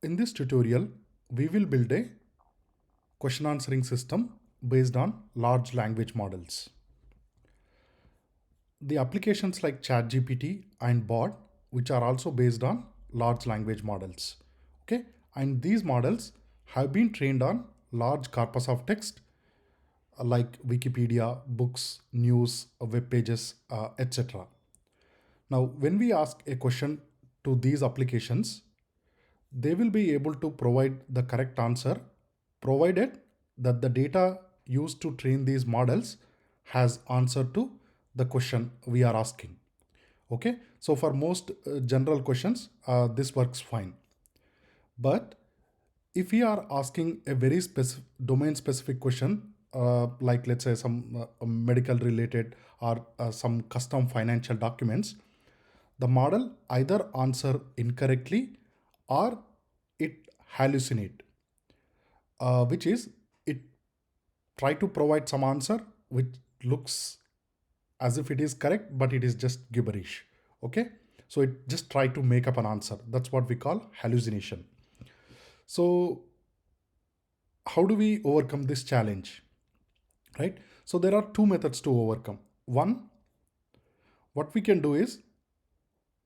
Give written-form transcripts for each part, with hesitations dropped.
In this tutorial, we will build a question answering system based on large language models. The applications like ChatGPT and Bot, which are also based on large language models. Okay, and these models have been trained on large corpus of text like Wikipedia, books, news, web pages, etc. Now, when we ask a question to these applications, they will be able to provide the correct answer provided that the data used to train these models has answer to the question we are asking. Okay, so for most general questions, this works fine. But if we are asking a very specific domain specific question, like let's say some medical related or some custom financial documents, the model either answer incorrectly or it hallucinate, which is it try to provide some answer which looks as if it is correct, but it is just gibberish. Okay, so it just try to make up an answer. That's what we call hallucination. So how do we overcome this challenge, right? So there are two methods to overcome. One, what we can do is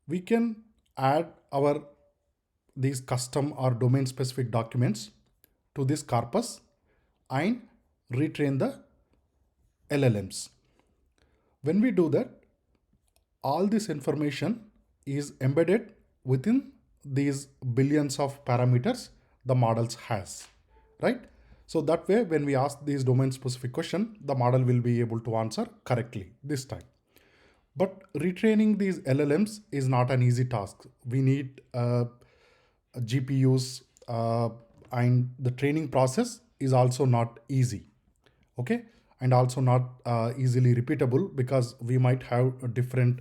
we can add our these custom or domain specific documents to this corpus and retrain the LLMs. When we do that, all this information is embedded within these billions of parameters the models has, right? So that way, when we ask these domain specific question, the model will be able to answer correctly this time. But retraining these LLMs is not an easy task. We need GPUs, and the training process is also not easy. Okay, and also not easily repeatable because we might have different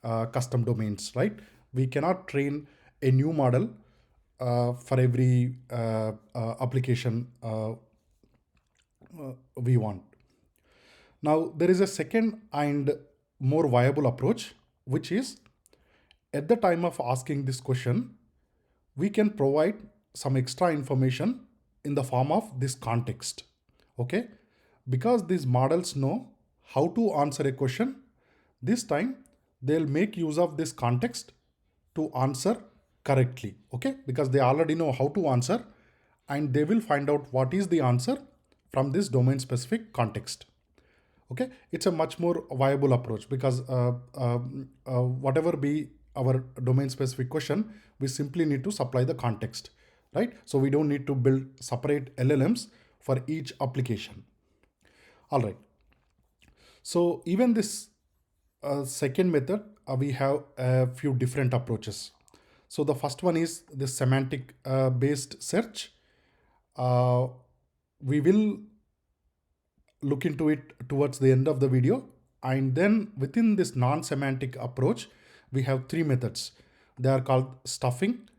custom domains, right? We cannot train a new model for every application we want. Now, there is a second and more viable approach, which is at the time of asking this question, we can provide some extra information in the form of this context. Okay, because these models know how to answer a question, this time they'll make use of this context to answer correctly. Okay, because they already know how to answer and they will find out what is the answer from this domain specific context. Okay, it's a much more viable approach because whatever be our domain specific question, we simply need to supply the context, right? So we don't need to build separate LLMs for each application. All right, so even this second method, we have a few different approaches. So the first one is the semantic based search. uh, we will look into it towards the end of the video. And then within this non-semantic approach, we have three methods. They are called stuffing,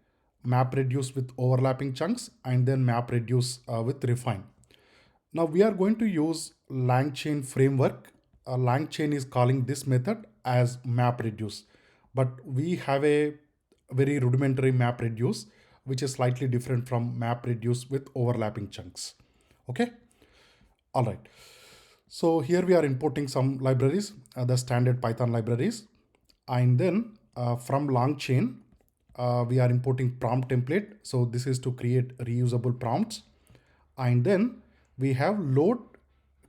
map reduce with overlapping chunks, and then map reduce with refine. Now we are going to use LangChain framework. LangChain is calling this method as map reduce, but we have a very rudimentary map reduce, which is slightly different from map reduce with overlapping chunks. Okay. All right. So here we are importing some libraries, the standard Python libraries. And then from LangChain, we are importing prompt template. So this is to create reusable prompts. And then we have load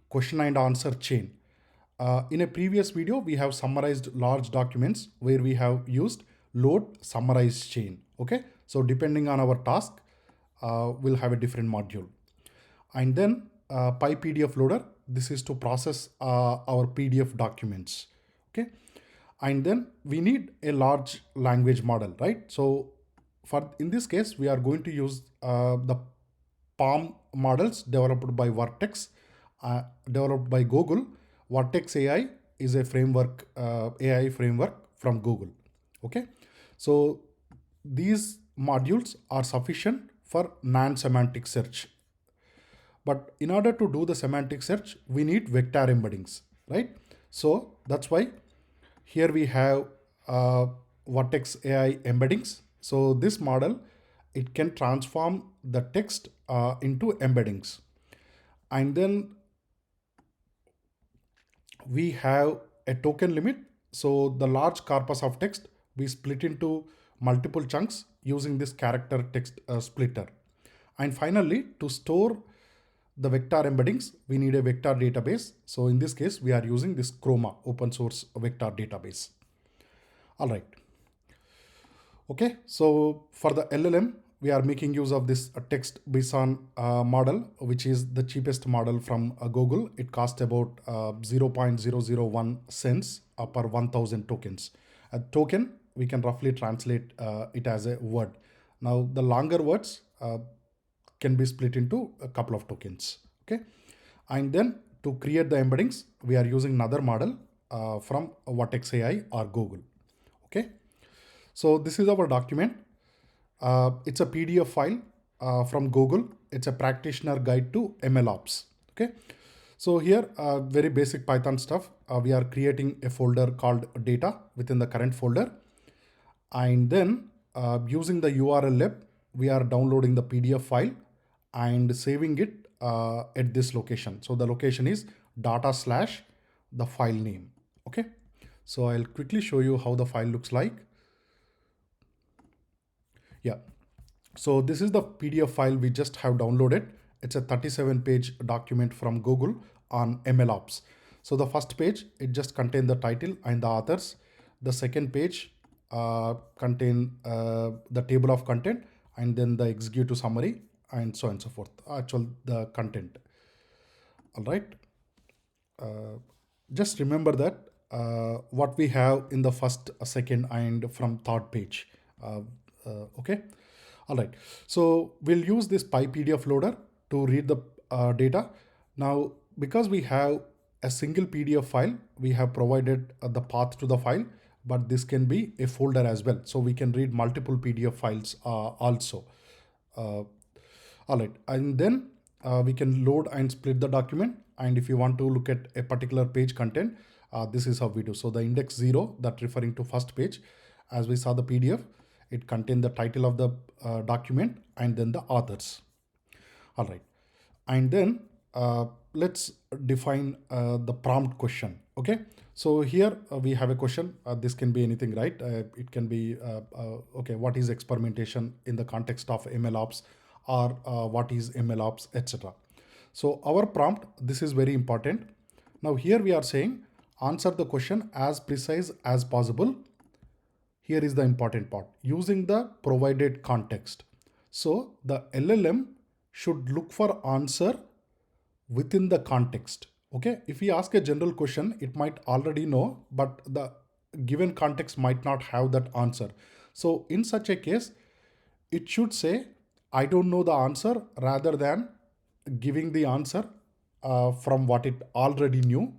question and answer chain. In a previous video, we have summarized large documents where we have used load summarize chain. Okay. So depending on our task, we'll have a different module. And then PyPDF loader, this is to process our PDF documents. Okay, and then we need a large language model, right? So for in this case, we are going to use the palm models developed by Vertex, developed by Google. Vertex AI is a framework, AI framework from Google. Okay, so these modules are sufficient for non-semantic search. But in order to do the semantic search, we need vector embeddings, right? So that's why here we have Vertex AI embeddings. So this model it can transform the text into embeddings. And then we have a token limit. So the large corpus of text we split into multiple chunks using this character text splitter. And finally, to store the vector embeddings, we need a vector database. So in this case, we are using this Chroma open source vector database. All right. Okay, so for the LLM, we are making use of this text BSON model, which is the cheapest model from Google. It costs about 0.001 cents per 1000 tokens. A token, we can roughly translate it as a word. Now, the longer words can be split into a couple of tokens. Okay, and then to create the embeddings, we are using another model from Vertex AI or Google. Okay. So this is our document. It's a PDF file from Google. It's a practitioner guide to MLOps. Okay. So here, very basic Python stuff. We are creating a folder called data within the current folder. And then using the URL lib, we are downloading the PDF file and saving it at this location. So the location is data slash the file name. Okay. So I'll quickly show you how the file looks like. Yeah. So this is the PDF file we just have downloaded. It's a 37-page document from Google on MLOps. So the first page, it just contains the title and the authors. The second page contain the table of content and then the executive summary and so on and so forth. The content. All right. Just remember that what we have in the first, second, and from third page. Okay. All right. So we'll use this PyPDF loader to read the data. Now, because we have a single PDF file, we have provided the path to the file, but this can be a folder as well. So we can read multiple PDF files also. All right. And then we can load and split the document. And if you want to look at a particular page content, this is how we do. So the index 0, that referring to first page, as we saw the PDF, it contained the title of the document and then the authors. All right. And then let's define the prompt question. Okay. So here we have a question. This can be anything, right? It can be, okay, what is experimentation in the context of MLOps, or what is MLOps, etc. So our prompt, this is very important. Now here we are saying answer the question as precise as possible. Here is the important part, using the provided context. So the LLM should look for answer within the context. Okay, if we ask a general question, it might already know, but the given context might not have that answer. So in such a case, it should say, I don't know the answer, rather than giving the answer from what it already knew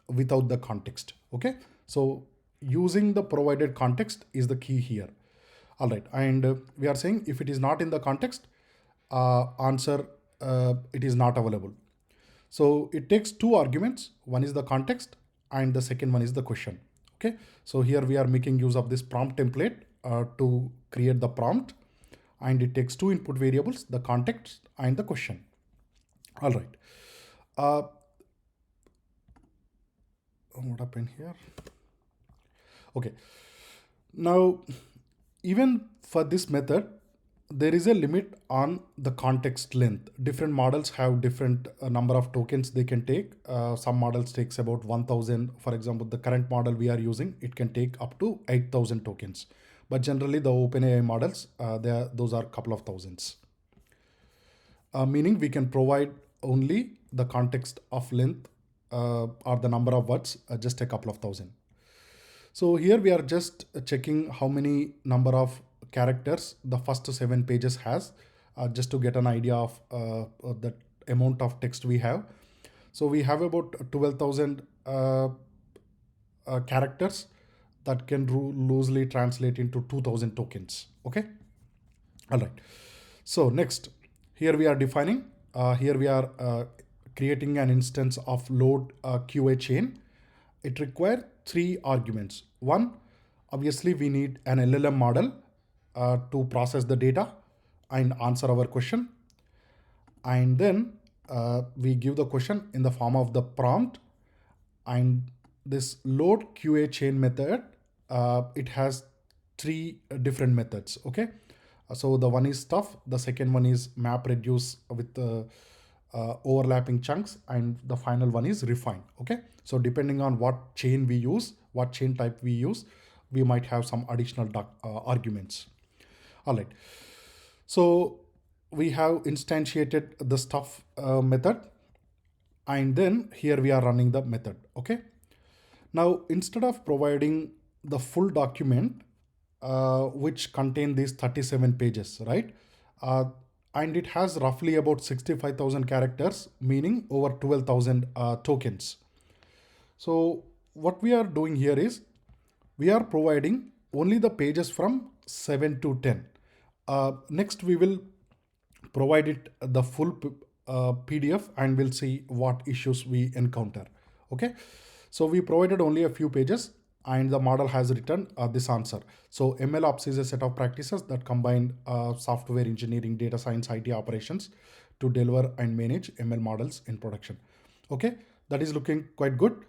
without the context. Okay, so using the provided context is the key here. All right, and we are saying if it is not in the context, answer it is not available. So it takes two arguments. One is the context and the second one is the question. Okay, so here we are making use of this prompt template to create the prompt, and it takes two input variables, the context and the question. All right. What happened here? Okay. Now, even for this method, there is a limit on the context length. Different models have different number of tokens they can take. Some models takes about 1000. For example, the current model we are using, it can take up to 8000 tokens. But generally the OpenAI models, those are a couple of thousands. Meaning we can provide only the context of length or the number of words, just a couple of thousand. So here we are just checking how many number of characters the first 7 pages has, just to get an idea of the amount of text we have. So we have about 12,000 characters that can loosely translate into 2000 tokens. Okay. All right. So next, here we are defining, here we are creating an instance of load QA chain. It requires 3 arguments. One, obviously we need an LLM model to process the data. and answer our question. And then we give the question in the form of the prompt. And this load QA chain method, it has three different methods. Okay, so the one is stuff, the second one is map reduce with overlapping chunks, and the final one is refine. Okay, so depending on what chain we use, what chain type we use, we might have some additional arguments. All right, so we have instantiated the stuff method, and then here we are running the method. Okay, now instead of providing the full document, which contain these 37 pages, right? And it has roughly about 65,000 characters, meaning over 12,000 tokens. So what we are doing here is we are providing only the pages from 7 to 10. Next, we will provide it the full PDF, and we'll see what issues we encounter. Okay, so we provided only a few pages, and the model has returned this answer. So MLOps is a set of practices that combine software engineering, data science, IT operations to deliver and manage ML models in production. Okay, that is looking quite good.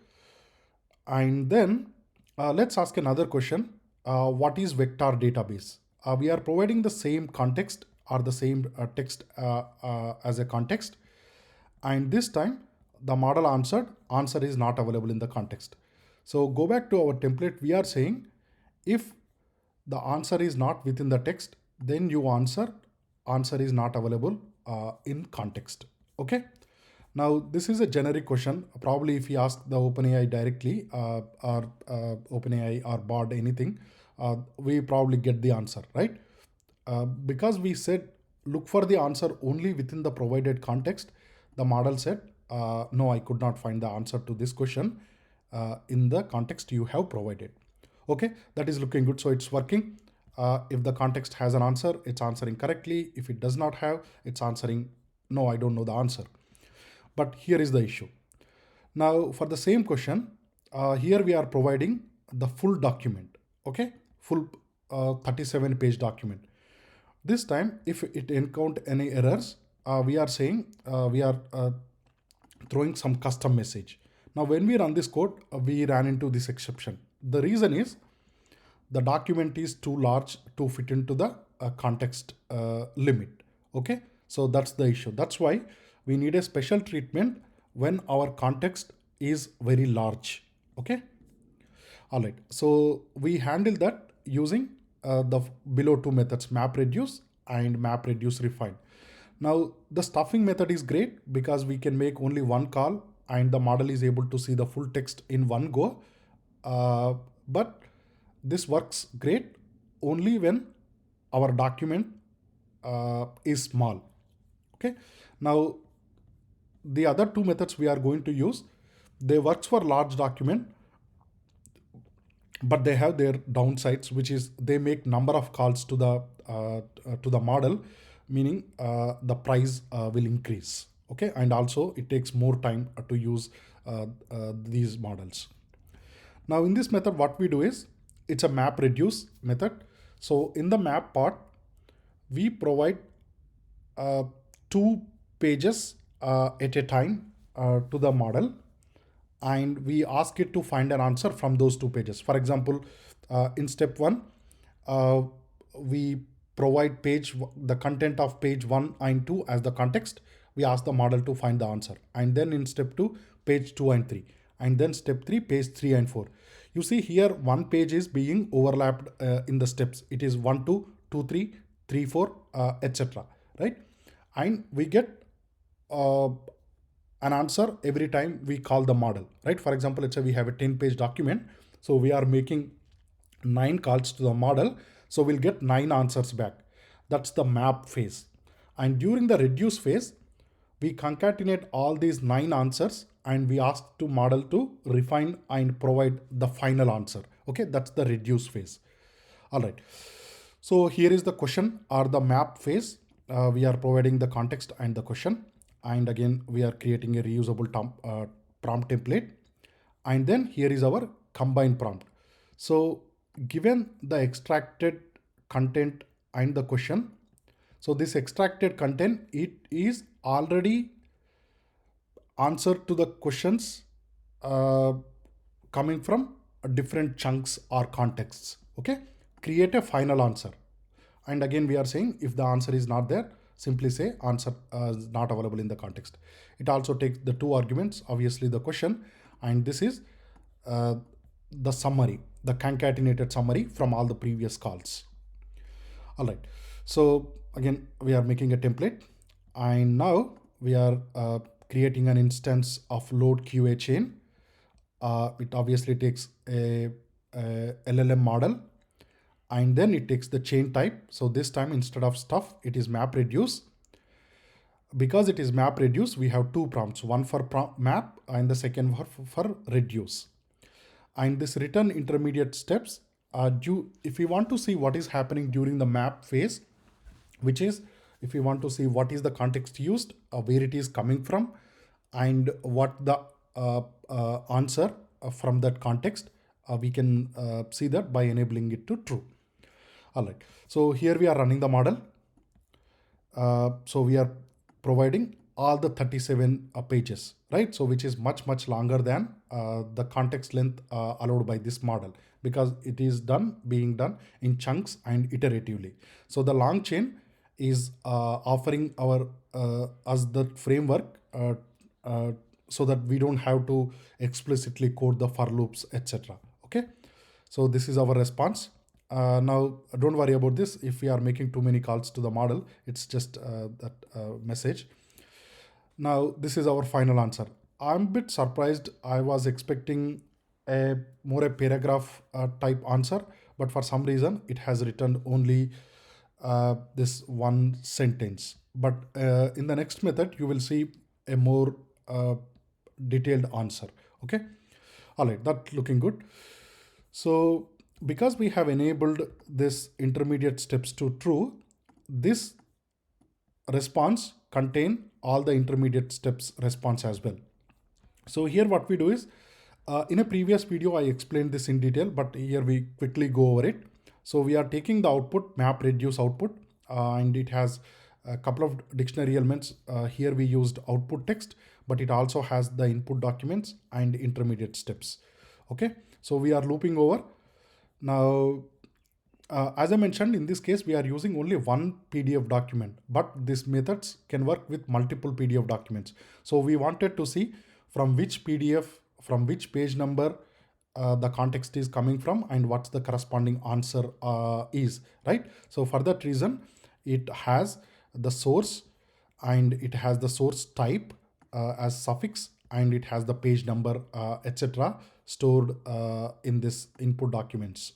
And then let's ask another question. What is vector database? We are providing the same context or the same text as a context. And this time the model answered, answer is not available in the context. So go back to our template. We are saying if the answer is not within the text, then you answer is not available in context. Okay. Now, this is a generic question. Probably if you ask the OpenAI directly or OpenAI or Bard anything, we probably get the answer, right? Because we said look for the answer only within the provided context, the model said, no, I could not find the answer to this question in the context you have provided. Okay, that is looking good. So it's working. If the context has an answer, it's answering correctly. If it does not have, it's answering, no, I don't know the answer. But here is the issue. Now for the same question, here we are providing the full document. Okay, full 37 page document. This time, if it encounter any errors, we are saying we are throwing some custom message. Now when we run this code, we ran into this exception. The reason is the document is too large to fit into the context limit. Okay, so that's the issue. That's why we need a special treatment when our context is very large. Okay, all right, so we handle that using the below two methods, map reduce and map reduce refine. Now the stuffing method is great because we can make only one call and the model is able to see the full text in one go. But this works great only when our document is small. Okay, now the other two methods we are going to use, they works for large document, but they have their downsides, which is they make number of calls to the model, meaning the price will increase. Okay, and also it takes more time to use these models. Now in this method, what we do is it's a map reduce method. So in the map part, we provide two pages at a time to the model, and we ask it to find an answer from those two pages. For example, in step one, we provide the content of page 1 and 2 as the context. We ask the model to find the answer. And then in step 2, page 2 and 3. And then step 3, page 3 and 4. You see here one page is being overlapped in the steps. It is 1, 2, 2, 3, 3, 4, etc. Right? And we get an answer every time we call the model, right? For example, let's say we have a 10-page document. So we are making 9 calls to the model. So we'll get 9 answers back. That's the map phase. And during the reduce phase, we concatenate all these 9 answers and we ask to model to refine and provide the final answer. Okay, that's the reduce phase. All right. So here is the question or the map phase. We are providing the context and the question. And again, we are creating a reusable prompt template. And then here is our combined prompt. So given the extracted content and the question, So this extracted content, it is already answer to the questions uh, coming from different chunks or contexts. Okay, create a final answer. And again, we are saying if the answer is not there, simply say answer is not available in the context. It also takes the two arguments, obviously the question, and this is uh, the summary, the concatenated summary from all the previous calls. All right. So again, we are making a template, and now we are creating an instance of load QA chain. It obviously takes a LLM model, and then it takes the chain type. So this time, instead of stuff, it is map reduce. Because it is map reduce, we have two prompts, one for map and the second for reduce. And this return intermediate steps are due if we want to see what is happening during the map phase, which is if we want to see what is the context used, where it is coming from, and what the answer from that context, we can see that by enabling it to true. All right, so here we are running the model. So we are providing all the 37 pages, right? So which is much longer than the context length allowed by this model, because it is being done in chunks and iteratively. So the LangChain is offering our us the framework so that we don't have to explicitly code the for loops, etc. Okay, so this is our response. Now, don't worry about this. If we are making too many calls to the model, it's just that message. Now, this is our final answer. I'm a bit surprised. I was expecting a more a paragraph type answer, but for some reason, it has returned only this one sentence. But in the next method, you will see a more detailed answer. Okay. All right, that looking good. So because we have enabled this intermediate steps to true, this response contain all the intermediate steps response as well. So here what we do is, in a previous video I explained this in detail, but here we quickly go over it. So we are taking the output map reduce output, and it has a couple of dictionary elements. Here we used output text, but it also has the input documents and intermediate steps. Okay, so we are looping over. Now, as I mentioned, in this case, we are using only one PDF document, but these methods can work with multiple PDF documents. So we wanted to see from which PDF, from which page number the context is coming from, and what's the corresponding answer is, right? So for that reason, it has the source, and it has the source type as suffix, and it has the page number, etc., stored in this input documents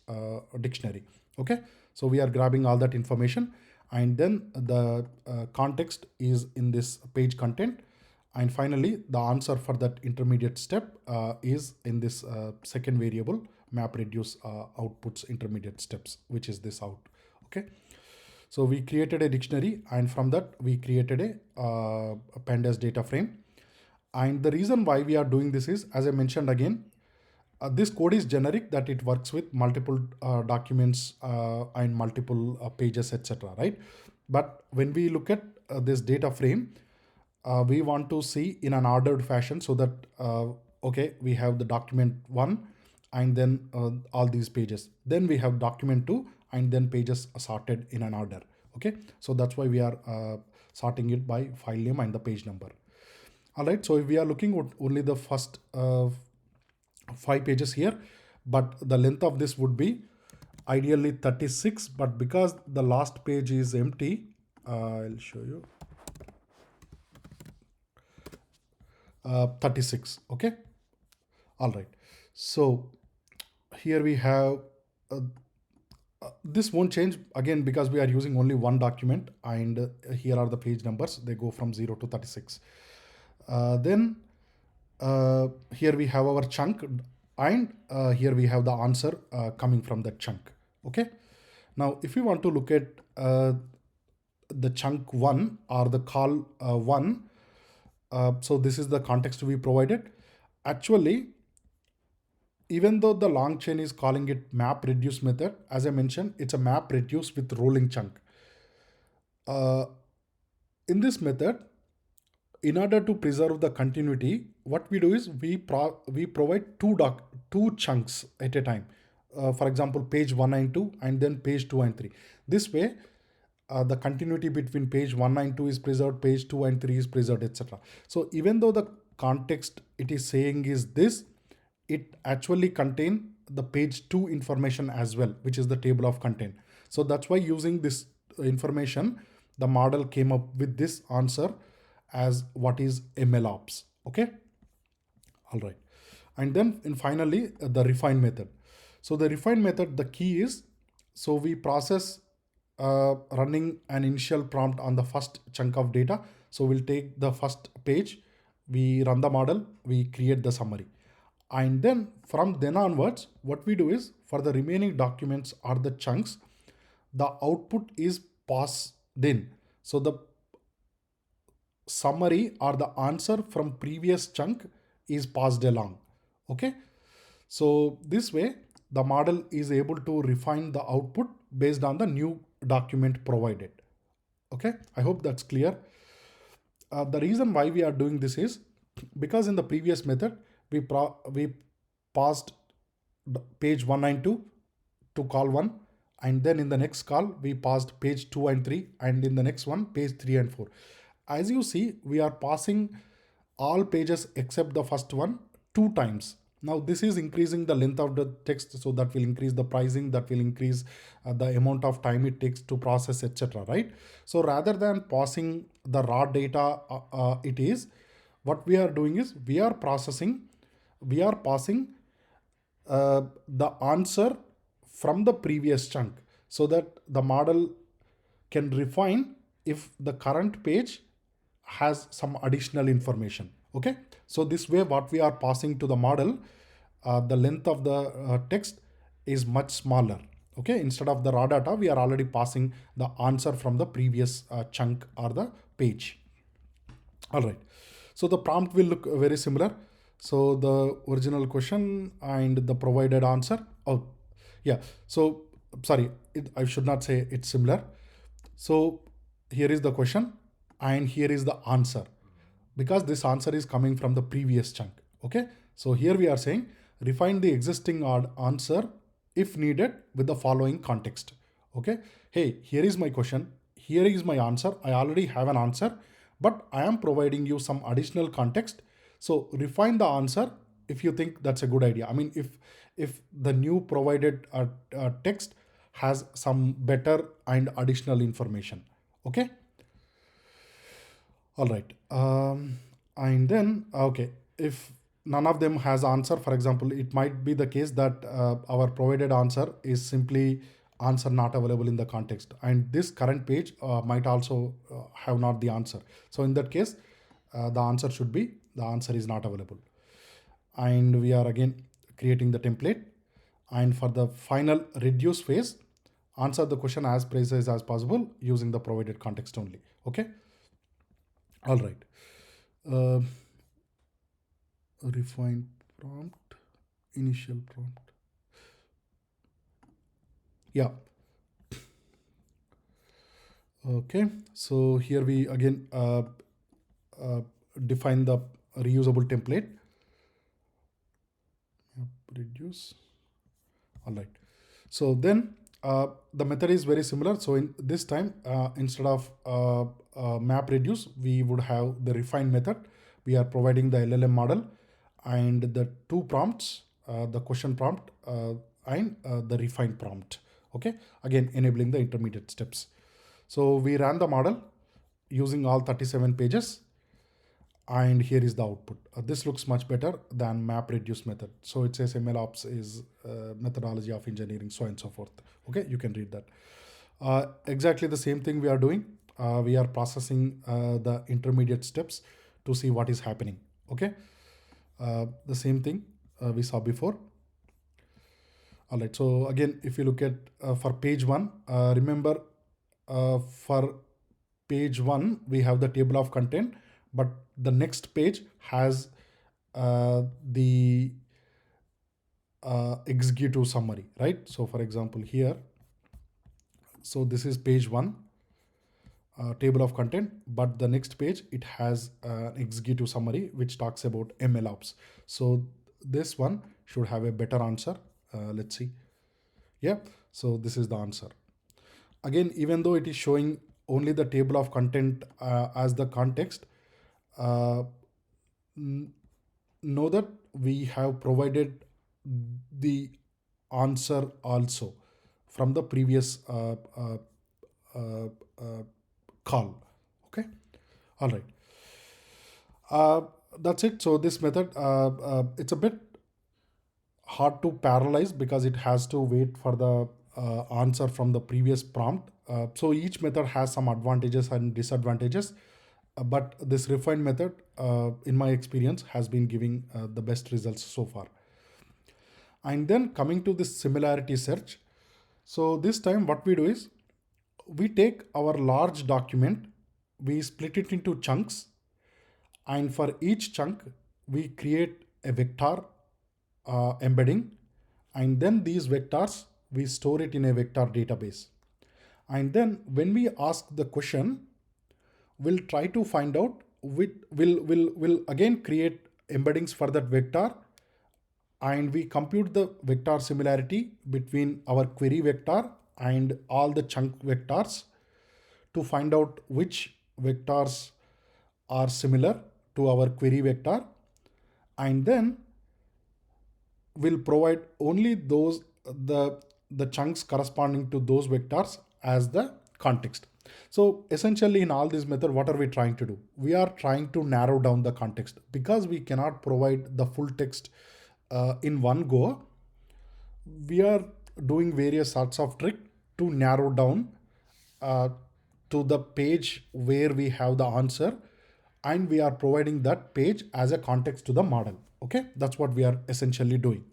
dictionary. Okay, so we are grabbing all that information, and then the context is in this page content, and finally the answer for that intermediate step is in this second variable map reduce outputs intermediate steps, which is this out. Okay, so we created a dictionary, and from that we created a pandas data frame. And the reason why we are doing this is, as I mentioned again, this code is generic, that it works with multiple documents and multiple pages, etc. Right? But when we look at this data frame, we want to see in an ordered fashion, so that okay, we have the document one, and then all these pages. Then we have document two, and then pages sorted in an order. Okay, so that's why we are sorting it by file name and the page number. All right, so if we are looking at only the first 5 pages here, but the length of this would be ideally 36, but because the last page is empty, I'll show you 36. Okay, all right, so here we have this won't change again because we are using only one document, and here are the page numbers, they go from 0 to 36. Then here we have our chunk, and here we have the answer coming from that chunk. Okay, now if we want to look at the chunk one or the call one, so this is the context we provided. Actually, even though the LangChain is calling it map reduce method, as I mentioned, it's a map reduce with rolling chunk. Uh, in this method, in order to preserve the continuity, what we do is we provide two chunks at a time. For example, page 1 and 2, and then page 2 and 3. This way, the continuity between page 1 and 2 is preserved, page 2 and 3 is preserved, etc. So even though the context it is saying is this, it actually contain the page 2 information as well, which is the table of content. So that's why using this information, the model came up with this answer as what is MLOps. Okay. All right. And then in finally the refine method. So the refine method, the key is, so we process running an initial prompt on the first chunk of data. So we'll take the first page, we run the model, we create the summary. And then from then onwards, what we do is for the remaining documents or the chunks, the output is passed in. So the summary or the answer from previous chunk is passed along. Okay. So this way the model is able to refine the output based on the new document provided. Okay. I hope that's clear. The reason why we are doing this is because in the previous method we passed page 1 and 2 to call 1, and then in the next call we passed page 2 and 3, and in the next one page 3 and 4. As you see, we are passing all pages except the first one two times. Now this is increasing the length of the text, so that will increase the pricing, that will increase the amount of time it takes to process, etc. Right? So rather than passing the raw data, it is what we are doing is we are passing the answer from the previous chunk, so that the model can refine if the current page has some additional information. Okay. So this way what we are passing to the model, the length of the text is much smaller. Okay. Instead of the raw data, we are already passing the answer from the previous chunk or the page. All right. So the prompt will look very similar. So the original question and the provided answer. Oh, yeah. So sorry, I should not say it's similar. So here is the question and here is the answer, because this answer is coming from the previous chunk. Okay. So here we are saying refine the existing answer if needed with the following context. Okay. Hey, here is my question. Here is my answer. I already have an answer, but I am providing you some additional context. So refine the answer if you think that's a good idea. I mean, if the new provided text has some better and additional information. Okay. All right. And then, okay, if none of them has answer, for example, it might be the case that our provided answer is simply answer not available in the context. And this current page might also have not the answer. So in that case, the answer should be the answer is not available. And we are again creating the template. And for the final reduce phase, answer the question as precise as possible using the provided context only. Okay. All right. Uh, Refine prompt, initial prompt. Yeah. Okay. So here we again uh, define the reusable template. Reduce. All right. So then the method is very similar. So in this time, instead of map reduce, we would have the refine method. We are providing the LLM model and the two prompts, the question prompt and the refine prompt. Okay. Again, enabling the intermediate steps. So we ran the model using all 37 pages, and here is the output. This looks much better than map reduce method. So it says MLOps is methodology of engineering, so and so forth. Okay, you can read that. Exactly the same thing we are doing. We are processing the intermediate steps to see what is happening. Okay, the same thing we saw before. All right, so again, if you look at for page 1, remember for page 1 we have the table of content, but the next page has the executive summary, right? So for example here, so this is page 1, table of content, but the next page it has an executive summary which talks about MLOps. So this one should have a better answer. Let's see. Yeah, so this is the answer. Again, even though it is showing only the table of content as the context, uh, know that we have provided the answer also from the previous uh, uh, call. Okay, all right. uh, that's it. So this method, it's a bit hard to parallelize because it has to wait for the answer from the previous prompt. So each method has some advantages and disadvantages, but this refined method, in my experience, has been giving the best results so far. And then coming to this similarity search. So this time what we do is we take our large document, we split it into chunks, and for each chunk we create a vector embedding, and then these vectors we store it in a vector database. And then when we ask the question, we'll try to find out which will again create embeddings for that vector, and we compute the vector similarity between our query vector and all the chunk vectors to find out which vectors are similar to our query vector, and then will provide only those the chunks corresponding to those vectors as the context. So essentially in all this method, what are we trying to do? We are trying to narrow down the context because we cannot provide the full text in one go. We are doing various sorts of trick to narrow down uh, to the page where we have the answer, and we are providing that page as a context to the model. Okay, that's what we are essentially doing.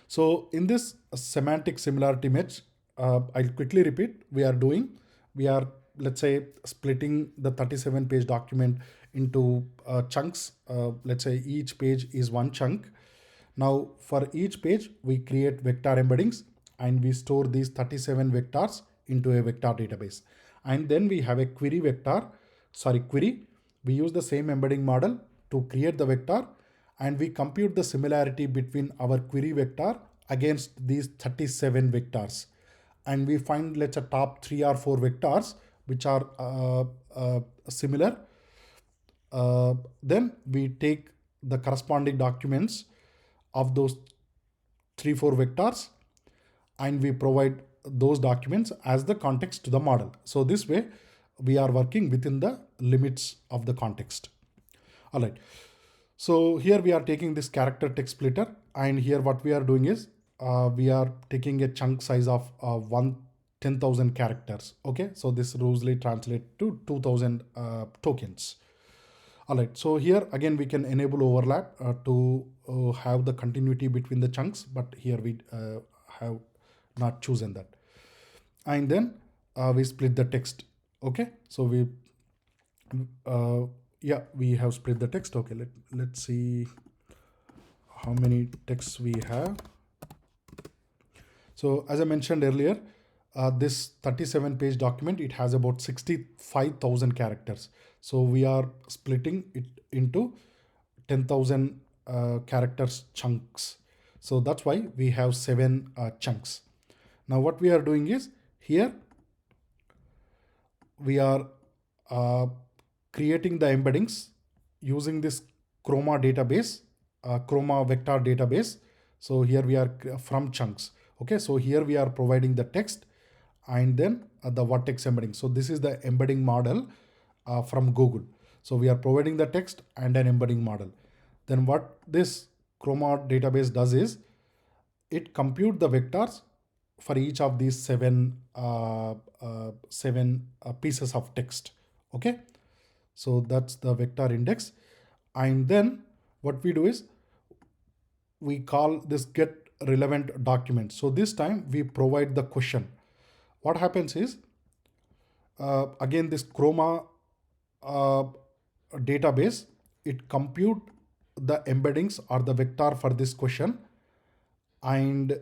So in this semantic similarity match, I'll quickly repeat. We are, let's say, splitting the 37 page document into chunks. Let's say each page is one chunk. Now for each page, we create vector embeddings and we store these 37 vectors into a vector database. And then we have a query. We use the same embedding model to create the vector, and we compute the similarity between our query vector against these 37 vectors. And we find, let's say, top 3 or 4 vectors which are similar. Then we take the corresponding documents of those 3 4 vectors, and we provide those documents as the context to the model. So this way we are working within the limits of the context. All right. So here we are taking this character text splitter, and here what we are doing is we are taking a chunk size of 10,000 characters. Okay, so this loosely translates to 2,000 tokens. All right, so here again we can enable overlap to have the continuity between the chunks, but here we have not chosen that. And then we split the text. Okay, so we yeah, we have split the text. Okay, let's see how many texts we have. So as I mentioned earlier, this 37 page document, it has about 65,000 characters. So we are splitting it into 10,000 characters chunks. So that's why we have 7 chunks. Now what we are doing is here we are creating the embeddings using this chroma database, chroma vector database. So here we are from chunks. Okay, so here we are providing the text and then the Vertex embedding. So this is the embedding model from Google. So we are providing the text and an embedding model. Then what this chroma database does is it compute the vectors for each of these seven pieces of text. Okay, so that's the vector index. And then what we do is we call this get relevant document. So this time we provide the question. What happens is again this chroma uh, database, it compute the embeddings or the vector for this question, and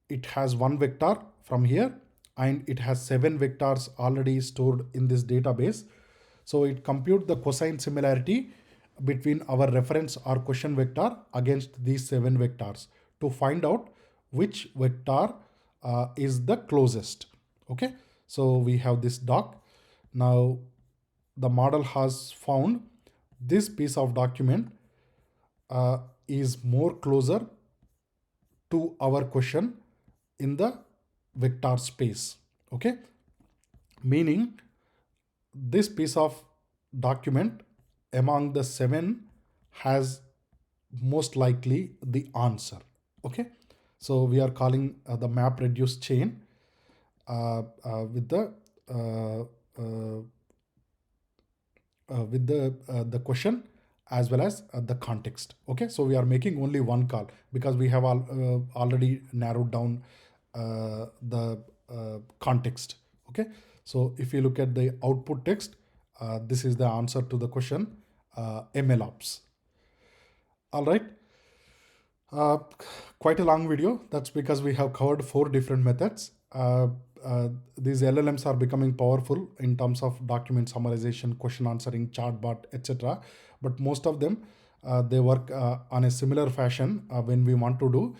it has one vector from here, and it has 7 vectors already stored in this database. So it compute the cosine similarity between our reference or question vector against these 7 vectors to find out which vector is the closest. Okay, so we have this doc. Now the model has found this piece of document is more closer to our question in the vector space. Okay, meaning this piece of document among the 7 has most likely the answer. Okay, so we are calling the map reduce chain with the uh, uh, the question as well as the context. Okay, so we are making only one call because we have already narrowed down the context. Okay, so if you look at the output text, this is the answer to the question MLOps. All right, uh, quite a long video. That's because we have covered 4 different methods. These LLMs are becoming powerful in terms of document summarization, question answering, chatbot, etc. But most of them, they work on a similar fashion when we want to do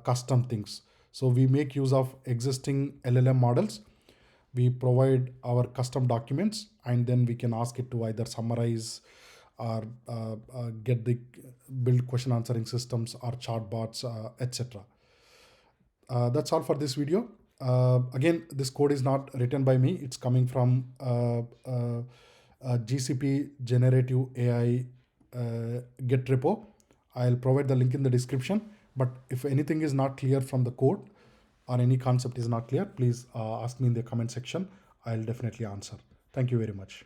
custom things. So we make use of existing LLM models. We provide our custom documents, and then we can ask it to either summarize or get the build question answering systems or chatbots, etc. That's all for this video. Again, this code is not written by me. It's coming from GCP generative AI Git repo. I'll provide the link in the description. But if anything is not clear from the code or any concept is not clear, please ask me in the comment section. I'll definitely answer. Thank you very much.